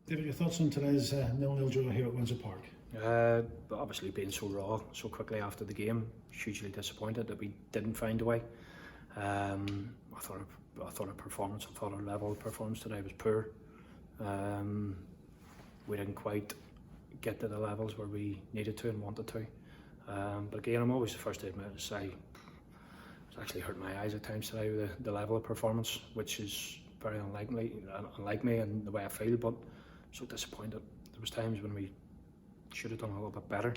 David, your thoughts on today's 0-0 draw here at Windsor Park? But obviously being so raw so quickly after the game, hugely disappointed that we didn't find a way. I thought our level of performance today was poor. We didn't quite get to the levels where we needed to and wanted to. But again, I'm always the first to admit, it's actually hurt my eyes at times today with the level of performance, which is very unlike me and the way I feel, but so disappointed. There was times when we should have done a little bit better.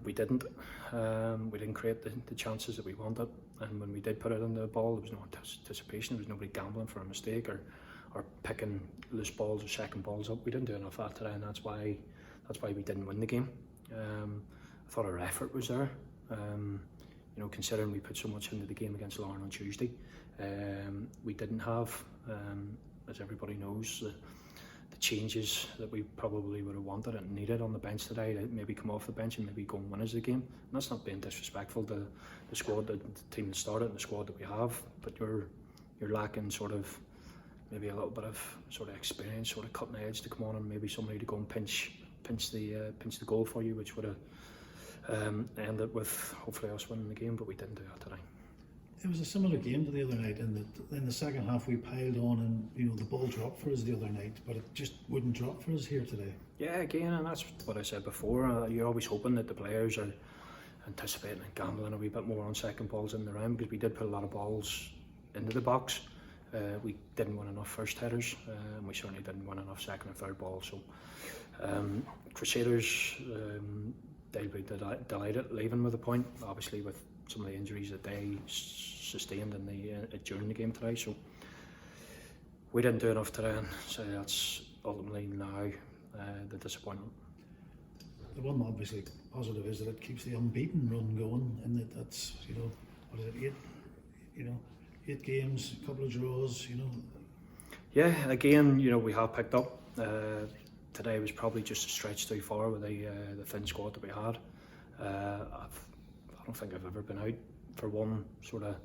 We didn't. We didn't create the chances that we wanted, and when we did put it in the ball, there was no anticipation. There was nobody gambling for a mistake or picking loose balls or second balls up. We didn't do enough of that today, and that's why we didn't win the game. I thought our effort was there. Considering we put so much into the game against Larne on Tuesday, we didn't have, as everybody knows, the changes that we probably would have wanted and needed on the bench today to maybe come off the bench and maybe go and win us the game. And that's not being disrespectful to the squad, the team that started and the squad that we have, but you're lacking sort of maybe a little bit of sort of experience, sort of cutting edge to come on and maybe somebody to go and pinch the goal for you, which would have ended with hopefully us winning the game, but we didn't do that today. It was a similar game to the other night. In the second half, we piled on, and the ball dropped for us the other night, but it just wouldn't drop for us here today. Yeah, again, and that's what I said before. You're always hoping that the players are anticipating and gambling a wee bit more on second balls in the round, because we did put a lot of balls into the box. We didn't win enough first headers, and we certainly didn't win enough second and third balls. So, Crusaders, they'll be delighted leaving with a point, obviously with some of the injuries that they sustained during the game today. So we didn't do enough today, and so that's ultimately now the disappointment. The one obviously positive is that it keeps the unbeaten run going, and that's what is it, 8 games, a couple of draws. Yeah, again, we have picked up. Today was probably just a stretch too far with the thin squad that we had. I don't think I've ever been out for one sort of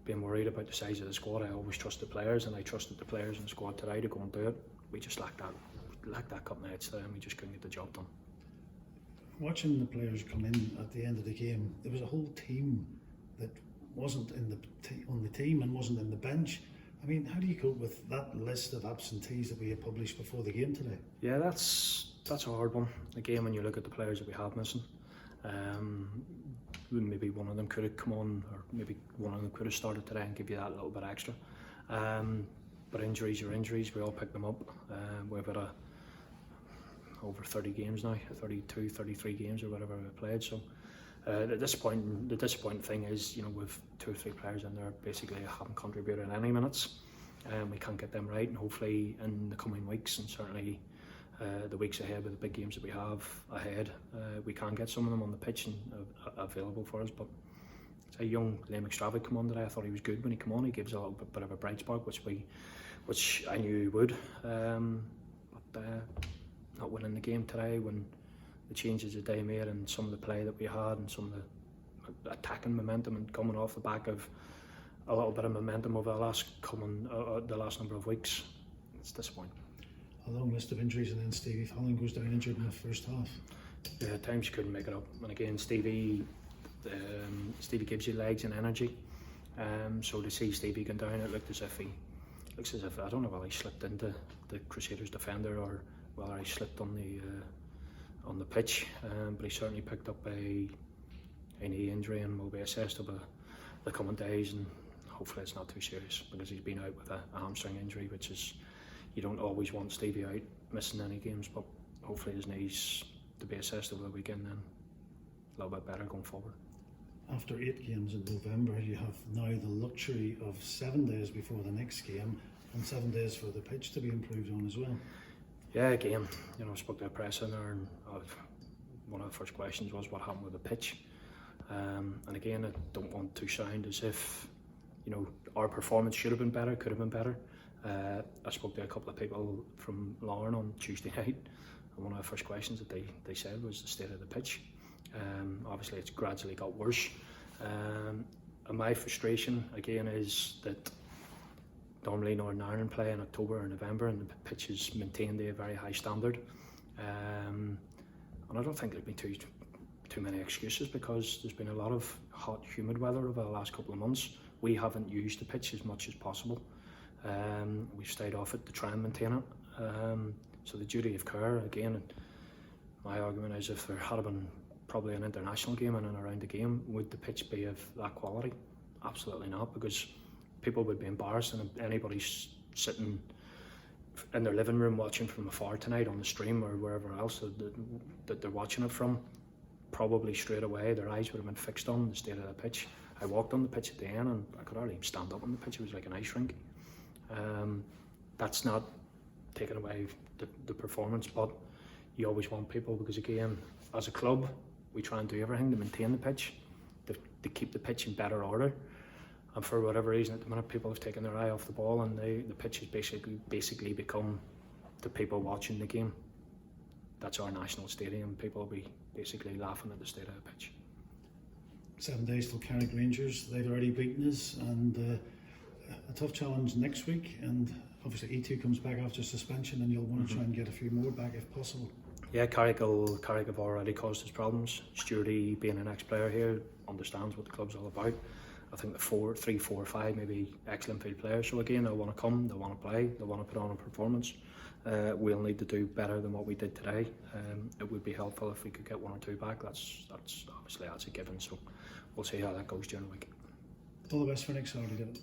being worried about the size of the squad. I always trust the players, and I trusted the players in the squad today to go and do it. We just lacked that cutting edge today, and we just couldn't get the job done. Watching the players come in at the end of the game, there was a whole team that wasn't on the team and wasn't in the bench. I mean, how do you cope with that list of absentees that we had published before the game today? Yeah, that's a hard one. Again, when you look at the players that we have missing, maybe one of them could have come on, or maybe one of them could have started today and give you that little bit extra. But injuries are injuries. We all pick them up. We've had over 30 games now, 32, 33 games or whatever we played. So the disappointing thing is, with 2 or 3 players in there basically haven't contributed any minutes. We can't get them right, and hopefully in the coming weeks, and certainly the weeks ahead with the big games that we have ahead, we can get some of them on the pitch and available for us. But a young Liam McStravick come on today. I thought he was good when he came on. He gives a little bit of a bright spark, which I knew he would. But not winning the game today, when the changes that they made and some of the play that we had and some of the attacking momentum and coming off the back of a little bit of momentum over the last number of weeks, it's disappointing. A long list of injuries, and then Stevie Fallon goes down injured in the first half. Yeah, at times you couldn't make it up, and again Stevie gives you legs and energy. So to see Stevie going down, it looks as if I don't know whether he slipped into the Crusaders defender or whether he slipped on the pitch, but he certainly picked up a knee injury and will be assessed over the coming days, and hopefully it's not too serious, because he's been out with a hamstring injury, which is, you don't always want Stevie out missing any games, but hopefully his knees to be assessed over the weekend, then a little bit better going forward. After 8 games in November, you have now the luxury of 7 days before the next game, and 7 days for the pitch to be improved on as well. Yeah, again, I spoke to a press in there, and one of the first questions was what happened with the pitch. And again, I don't want to sound as if our performance should have been better, could have been better. I spoke to a couple of people from Larne on Tuesday night, and one of the first questions that they said was the state of the pitch. Obviously it's gradually got worse, and my frustration again is that normally Northern Ireland play in October or November, and the pitch is maintained to a very high standard. And I don't think there'd be too many excuses, because there's been a lot of hot, humid weather over the last couple of months. We haven't used the pitch as much as possible. We've stayed off it to try and maintain it. So the duty of care, again, my argument is, if there had been probably an international game in and around the game, would the pitch be of that quality? Absolutely not, because people would be embarrassed, and anybody sitting in their living room watching from afar tonight on the stream or wherever else that they're watching it from, probably straight away their eyes would have been fixed on the state of the pitch. I walked on the pitch at the end and I could hardly even stand up on the pitch. It was like an ice rink. That's not taking away the performance, but you always want people, because again, as a club, we try and do everything to maintain the pitch, to keep the pitch in better order. And for whatever reason, at the minute, people have taken their eye off the ball, and the pitch has basically become the people watching the game. That's our national stadium. People will be basically laughing at the state of the pitch. 7 days till Carrick Rangers. They've already beaten us, and a tough challenge next week. And obviously E2 comes back after suspension, and you'll want to try and get a few more back if possible. Yeah, Carrick have already caused us problems. Stewardy, being an ex-player here, understands what the club's all about. I think the 3, 4, 5 maybe excellent field players. So again, they'll want to come, they'll want to play, they'll want to put on a performance. We'll need to do better than what we did today. It would be helpful if we could get 1 or 2 back. That's obviously a given. So we'll see how that goes during the week. All the best for next Saturday, David.